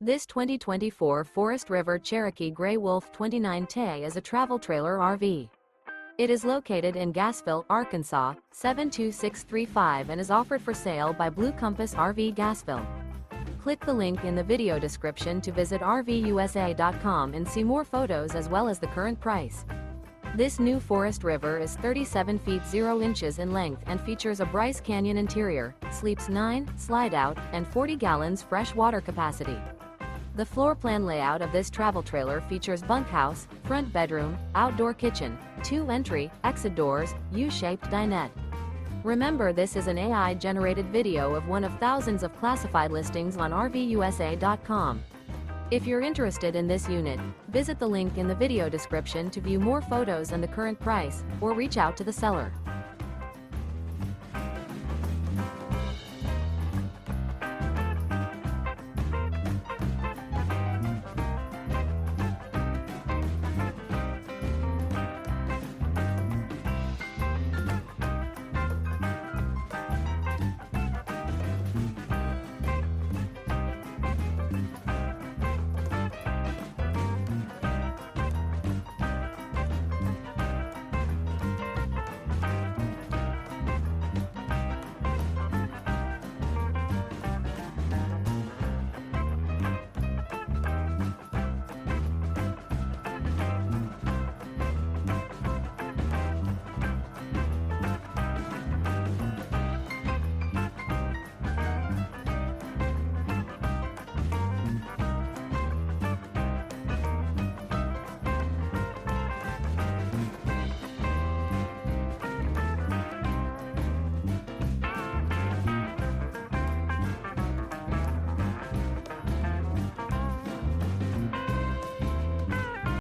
This 2024 Forest River Cherokee Grey Wolf 29T is a travel trailer RV. It is located in Gassville, Arkansas, 72635 and is offered for sale by Blue Compass RV Gassville. Click the link in the video description to visit RVUSA.com and see more photos as well as the current price. This new Forest River is 37 feet 0 inches in length and features a Bryce Canyon interior, sleeps 9, slide-out, and 40 gallons fresh water capacity. The floor plan layout of this travel trailer features bunkhouse, front bedroom, outdoor kitchen, 2 entry, exit doors, U-shaped dinette. Remember, this is an AI-generated video of one of thousands of classified listings on RVUSA.com. If you're interested in this unit, visit the link in the video description to view more photos and the current price, or reach out to the seller.